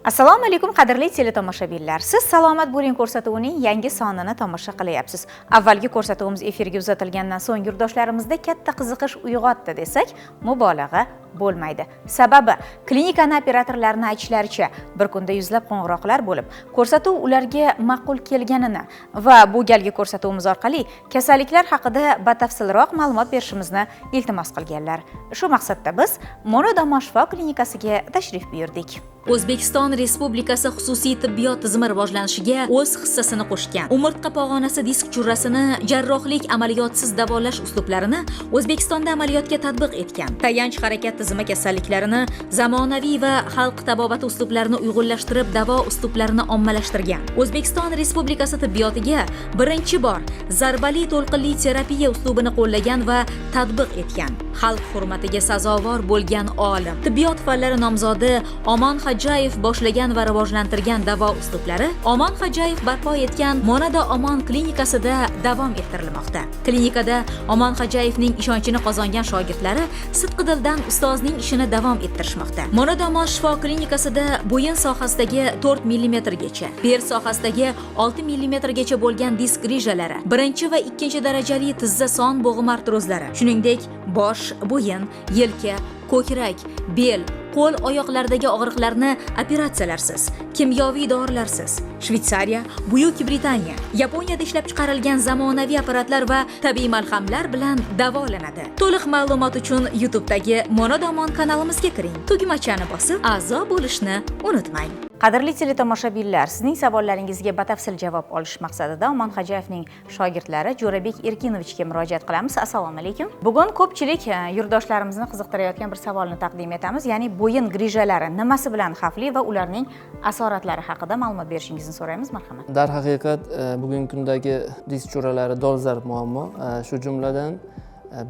Assalomu alaykum qadrli teletomoshabinlar. Siz salomat bo'ling ko'rsatuvining yangi sonini tomosha qilyapsiz. Avvalgi ko'rsatuvimiz efirga uzatilgandan so'ng yurtdoshlarimizda katta qiziqish uyg'otdi desak, mubolag'a bo'lmaydi. Sababi klinikani operatorlarining aytishlaricha, bir kunda yuzlab qo'ng'iroqlar bo'lib, ko'rsatuv ularga ma'qul kelganini va bu galgi ko'rsatuvimiz orqali kasalliklar haqida batafsilroq ma'lumot berishimizni iltimos qilganlar. Shu maqsadda biz Monodomo shifo klinikasiga tashrif buyurdik. O'zbekiston Respublikasi xususiy tibbiyot tizimi rivojlanishiga o'z hissasini qo'shgan. Umurtqa pog'onasi disk churrasini jarrohlik amaliyotsiz davolash uslublarini O'zbekistonda amaliyotga tatbiq etgan. Tayanch harakat tizimi kasalliklarini zamonaviy va xalq tabobati uslublarini uyg'unlashtirib, davo uslublarini ommalashtirgan. O'zbekiston Respublikasi tibbiyotiga birinchi bor zarbali to'lqinli terapiya uslubini qo'llagan va tatbiq etgan. Xalq hurmatiga sazovor bo'lgan olim, tibbiyot fanlari nomzodi Omon Hajayev boshlagan va rivojlantirgan davo uslublari Omon Hajayev barpo etgan Monodo Omon klinikasida davom ettirilmoqda. Klinikada Omon Hajayevning ishonchini qozongan shogirdlari sidqidildan ustozning ishini davom ettirishmoqda. Monodomo shifo klinikasida bo'yin sohasidagi 4 mm gacha, bel sohasidagi 6 mm gacha bo'lgan disk grijalari, birinchi va ikkinchi darajali tizza son bo'g'im artrozlari, shuningdek bosh, bo'yin, yelka, ko'krak, bel, qo'l oyoqlardagi og'riqlarni operatsiyalarsiz, kimyoviy dorilarsiz, Shvetsariya, Buyuk Britaniya, Yaponiyada ishlab chiqarilgan zamonaviy apparatlar va tabiiy malhamlar bilan davolanadi. To'liq ma'lumot uchun YouTube'dagi Monodomo kanalimizga kiring. Tugmachani bosib, a'zo bo'lishni unutmang. Qadrli teletomoshabinlar, sizning savollaringizga batafsil javob olish maqsadida Omon Hajayevning shogirdlari Jo'rabek Erkinovichga murojaat qilamiz. Assalomu alaykum. Bugun ko'pchilik yurtdoshlarimizni qiziqtirayotgan bir savolni taqdim etamiz, ya'ni bo'yin grijalari nimasi bilan xavfli va ularning asoratlari haqida ma'lumot berishingizni so'raymiz, marhamat. Darhaqiqat bugungi kundagi disk churralari dolzarb muammo. Shu jumladan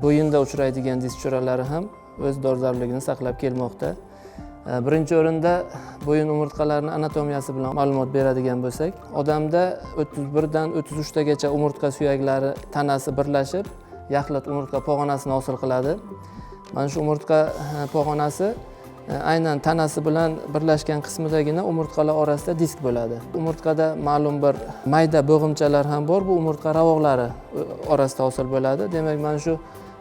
bo'yinda uchraydigan disk churralari ham o'z dolzarbligini saqlab kelmoqda. Birinchi o'rinda bo'yin umurtqalarining anatomiyasi bilan ma'lumot beradigan bo'lsak, odamda 31 dan 33 tagacha umurtqa suyaklari tanasi birlashib, yaxlit umurtqa pog'onasini hosil qiladi. Mana shu umurtqa pog'onasi aynan tanasi bilan birlashgan qismidagina umurtqalar orasida disk bo'ladi. Umurtqada ma'lum bir mayda bo'g'imchalar ham bor, bu umurtqa ravoqlari orasida hosil bo'ladi. Demak, mana shu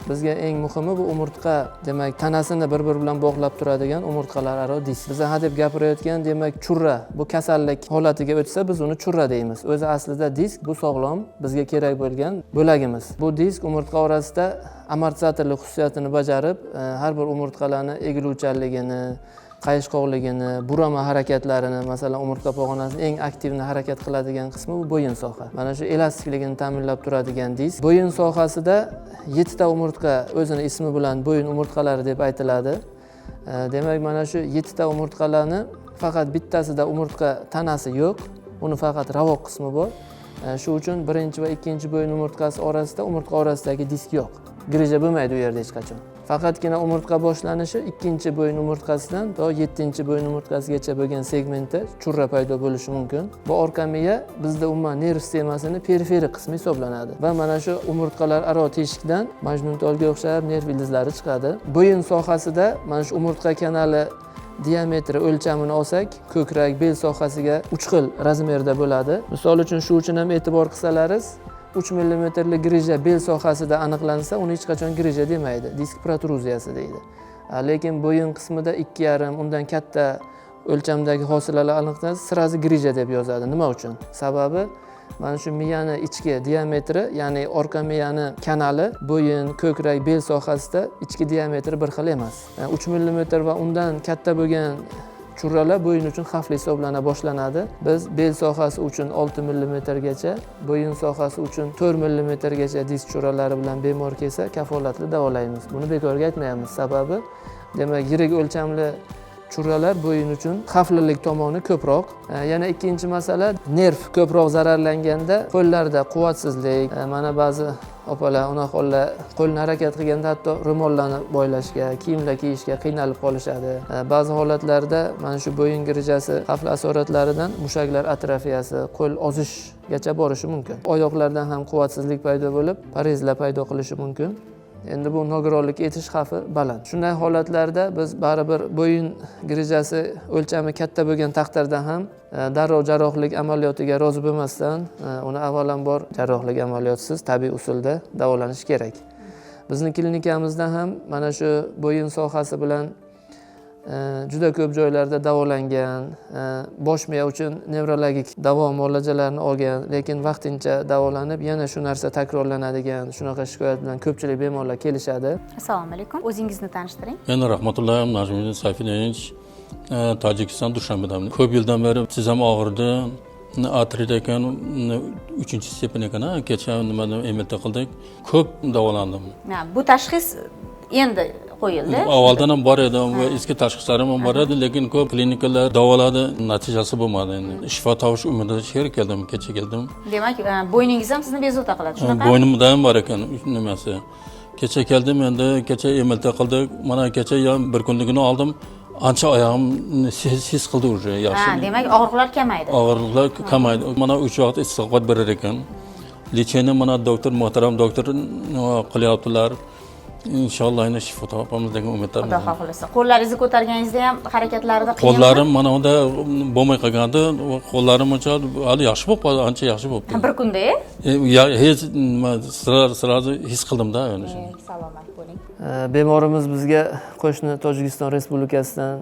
bizga eng muhimi bu umurtqa, demak, tanasini bir-biri bilan bog'lab turadigan umurtqalararo disk. Biz hadeb gapirayotgan, demak, churra, bu kasallik holatiga o'tsa biz uni churra deymiz. O'zi aslida disk bu sog'lom, bizga kerak bo'lgan bo'lagimiz. Bu disk umurtqa orasida amortizatorlik xususiyatini bajarib, har bir umurtqalarni egiluvchanligini, qayishqoqligini, burama harakatlarini, masalan, umurtqa pog'onasining eng aktivni harakat qiladigan qismi bu bo'yin soha. Mana shu elastikligini ta'minlab turadigan disk. Bo'yin sohasida 7 ta umurtqa o'zini ismi bilan bo'yin umurtqalari deb aytiladi. Demak, mana shu 7 ta umurtqalarni faqat bittasida umurtqa tanasi yo'q, uni faqat ravoq qismi bor. Shu uchun birinchi va ikkinchi bo'yin umurtqasi orasida umurtqa orasidagi disk yo'q. Grija bo'lmaydi u yerda hech qachon. Faqatgina umurtqa boshlanishi ikkinchi bo'yin umurtqasidan to 7-chi bo'yin umurtqasigacha bo'lgan segmentda churra paydo bo'lishi mumkin. Bu orqa miya bizda umuman nerv sistemasining periferik qismi hisoblanadi va mana shu umurtqalar aro teshikdan majnuntolga o'xshab nerv ildizlari chiqadi. Bo'yin sohasida mana shu umurtqa kanali diametri o'lchamini olsak, ko'krak, bel sohasiga 3 xil razmerda bo'ladi. Misol uchun shu uchun ham e'tibor qilsalaringiz, 3 mm grija bel sohasida aniqlansa, uni hech qachon grija demaydi, disk protruziyasi deydi. Lekin bo'yin qismida 2,5 undan katta o'lchamdagi hosilalar aniqlansa, sirazi grija deb yozadi. Nima uchun? Sababi mana shu miyani ichki diametri, ya'ni orqa miyani kanali, bo'yin, ko'krak, bel sohasida ichki diametri bir xil emas. 3 mm va undan katta bo'lgan churralar bo'yin uchun xavfli hisoblana boshlanadi. Biz bel sohasi uchun 6 mm gacha, bo'yin sohasi uchun 4 mm gacha disk churralari bilan bemor kelsa kafolatli davolaymiz. Buni bekorga aytmaymiz. Sababi, demak, yirik o'lchamli churralar bo'yin uchun xavflilik tomoni ko'proq. Yana ikkinchi masala, nerv ko'proq zararlanganda qo'llarda quvvatsizlik, mana ba'zi opalar, onaxonlar qo'lni harakat qilganda hatto ro'mollarni boylashga, kiyimlar kiyishga qiynalib qolishadi. Ba'zi holatlarda mana shu bo'yin grijasi xavfli asoratlaridan mushaklar atrofiyasi, qo'l ozishgacha borishi mumkin. Oyoqlardan ham quvvatsizlik paydo bo'lib, parezlar paydo qilishi mumkin. Endi bu nogironlikka yetish xavfi baland. Shunday holatlarda biz baribir bo'yin grijasi o'lchami katta bo'lgan taqdirda ham darrov jarrohlik amaliyotiga rozi bo'lmasdan uni avvalambor jarrohlik amaliyotisiz tabiiy usulda davolanish kerak. Bizning klinikamizda ham mana shu bo'yin sohasi bilan juda ko'p joylarda davolangan, bosh miya uchun nevrologik davo muolajalarini olgan, lekin vaqtincha davolanib yana shu narsa takrorlanadigan shunaqa shikoyat bilan ko'pchilik bemorlar kelishadi. Assalomu alaykum. O'zingizni tanishtiring. Men Rahmatulloh Najmiddin Sayfinovich, Tojikiston Dushanbedan. Ko'p yildan beri tizam og'ridi. Artrit ekan, 3-stepen ekan, kecha nimadan MRT qildik. Ko'p davolandim. Bu tashxis endi qo'yildi. Avvaldan ham bor edi va eski tashxislarim ham bor edi, lekin ko'p klinikalar davoladi, natijasi bo'lmadi endi. Shifo topish umidida sher keldim, kecha keldim. Demak, bo'yningiz ham sizni bezovta qiladi, shunaqa? Bo'ynimda ham bor ekan nimasi. Kecha keldim endi, kecha MRT qildik. Mana kecha bir kunligini oldim. Ancha oyog'imni his qildi уже yaxshi. Demak, og'riqlar kamaydi. Og'riqlar kamaydi. Mana 3 vaqt istiqomat berar ekan. Lecheni mana muhtaram doktor qilyaptilar. Inshaalloh yana shifo topamiz degan umiddaman. Xudo xohlasa. Qo'llaringizni ko'targaningizda ham harakatlarida qiyin. Qo'llarim mana unda bo'lmay qolgandi. Qo'llarim hali yaxshi bo'lib qoldi, ancha yaxshi bo'libdi. Bir kunda? Hech sirazi his qildim-da ana shuni. Salomat bo'ling. Bemorimiz bizga qo'shni Tojikiston Respublikasidan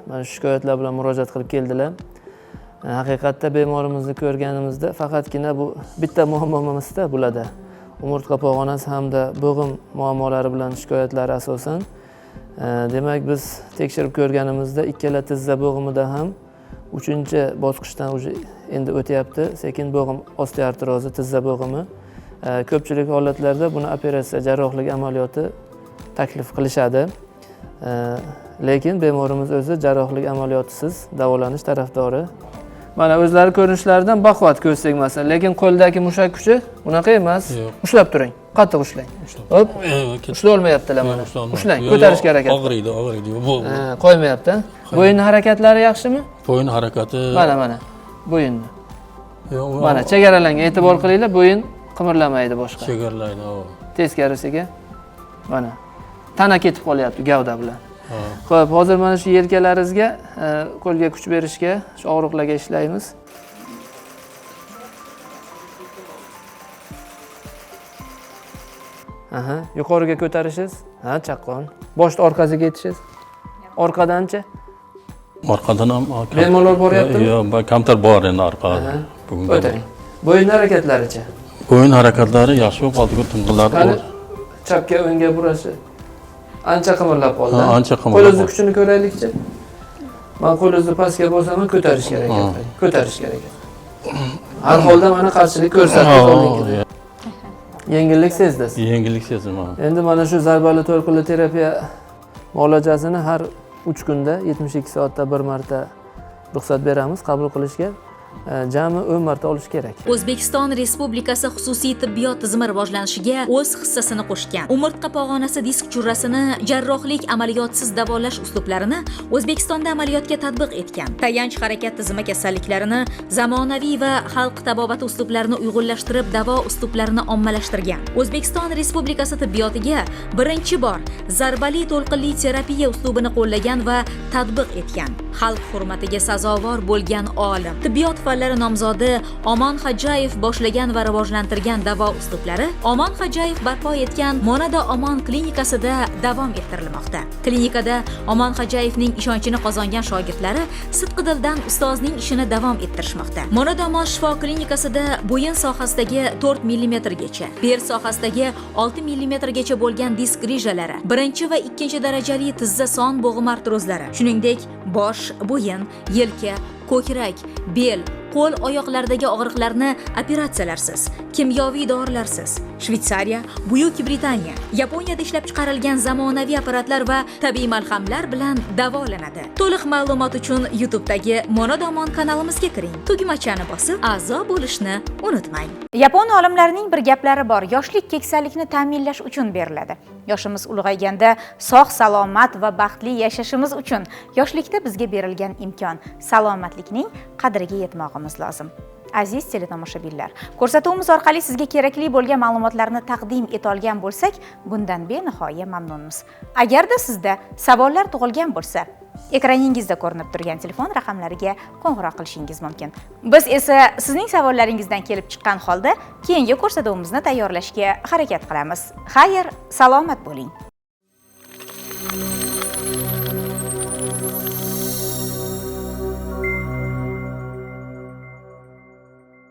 mana shu shikoyatlar bilan murojaat qilib keldilar. Haqiqatda bemorimizni ko'rganimizda faqatgina bu bitta muammo emasda bularda. Umurtqa pog'onasi hamda bo'g'im muammolari bilan shikoyatlari asosan. Demak, biz tekshirib ko'rganimizda ikkala tizza bo'g'imida ham 3-bosqichdan endi o'tyapti. Sekin bo'g'im osteoartrozi tizza bo'g'imi. Ko'pchilik holatlarda buni operatsiya jarrohlik amaliyoti taklif qilishadi. Lekin bemorimiz o'zi jarrohlik amaliyotisiz davolanish tarafdori. Mana o'zlari ko'rinishlaridan baquvvat ko'z tegmasin, lekin qo'ldagi mushak kuchi bunaqa emas. Ushlab turing, qattiq ushlang. Hop, ushlay olmayaptilar mana. Ushlang, ko'tarishga harakat. Og'riydi. Qo'ymayapti. Bo'yin harakatlari yaxshimi? Bo'yin harakati. Mana. Bo'yinni. Mana chegaralangan, e'tibor qilinglar, bo'yin qimirlamaydi boshqa. Chegarlaydi. Teskarisiga. Mana. Tana ketib qolyapti gavda bilan. Xo'p, hozir mana shu yelkalaringizga qo'lga kuch berishga, shu og'riqlarga ishlaymiz. Yuqoriga ko'tarishingiz, chaqqon. Boshni orqasiga yetishingiz. Orqadanchi? Orqadan ham bemorlar boryaptimi? Yo'q, kamtar bor endi orqada. Bugunga. O'tiring. Bo'yin harakatlaricha? Bo'yin harakatlari yaxshi bo'lib qoldi, tumqillar. Chapga o'ngga burashi. Ancha qimirlab qoldi. Ancha qimirlab. Qo'lingizni kuchini ko'raylikchi. Men qo'lingizni pastga bosaman, ko'tarish kerak ekan. Ko'tarish kerak. Har holda mana qarshilik ko'rsatdi. Yengillik sezdingiz? Yengillik sezdim. Endi mana shu zarbali to'lqinli terapiya muolajasini har 3 kunda 72 soatda bir marta ruxsat beramiz qabul qilishga. Jami 10 marta olish kerak. O'zbekiston Respublikasi xususiy tibbiyot tizimi rivojlanishiga o'z hissasini qo'shgan. Umurtqa pog'onasi disk churrasini jarrohlik amaliyotsiz davolash uslublarini O'zbekistonda amaliyotga tatbiq etgan. Tayanch harakat tizimi kasalliklarini zamonaviy va xalq tabobati uslublarini uyg'unlashtirib davo uslublarini ommalashtirgan. O'zbekiston Respublikasi tibbiyotiga birinchi bor zarbali to'lqinli terapiya uslubini qo'llagan va tatbiq etgan. Xalq hurmatiga sazovor bo'lgan olim. Tibbiyot fanlari nomzodi Omon Xo'jayev boshlagan va rivojlantirgan davo uslublari Omon Xo'jayev barpo etgan Monada Omon klinikasida davom ettirilmoqda. Klinikada Omon Xo'jayevning ishonchini qozongan shogirdlari sidqidildan ustozning ishini davom ettirishmoqda. Monada Omon shifo klinikasida bo'yin sohasidagi 4 mm gacha, bel sohasidagi 6 mm gacha bo'lgan disk grijalari, birinchi va ikkinchi darajali tizza son bo'g'im artrozlari, shuningdek bosh, bo'yin, yelka, ko'krak, bel, qo'l oyoqlardagi og'riqlarni operatsiyalarsiz, kimyoviy dorilarsiz, Shveysariya, Buyuk Britaniya, Yaponiyada ishlab chiqarilgan zamonaviy apparatlar va tabiiy malhamlar bilan davolanadi. To'liq ma'lumot uchun YouTube'dagi Monada Omon kanalimizga kiring. Tugmachani bosib, a'zo bo'lishni unutmang. Yapon olimlarining bir gaplari bor. Yoshlik keksalikni ta'minlash uchun beriladi. Yoshimiz ulg'ayganda sog', salomat va baxtli yashashimiz uchun yoshlikda bizga berilgan imkon, salomatlikning qadriga yetmog'imiz lozim. Aziz teletomoshabinlar, ko'rsatuvimiz orqali sizga kerakli bo'lgan ma'lumotlarni taqdim eta olgan bo'lsak, bundan benihoya mamnunmiz. Agarda sizda savollar tug'ilgan bo'lsa, ekraningizda ko'rinib turgan telefon raqamlariga qo'ng'iroq qilishingiz mumkin. Biz esa sizning savollaringizdan kelib chiqqan holda keyingi ko'rsatuvimizni tayyorlashga harakat qilamiz. Xayr, salomat bo'ling.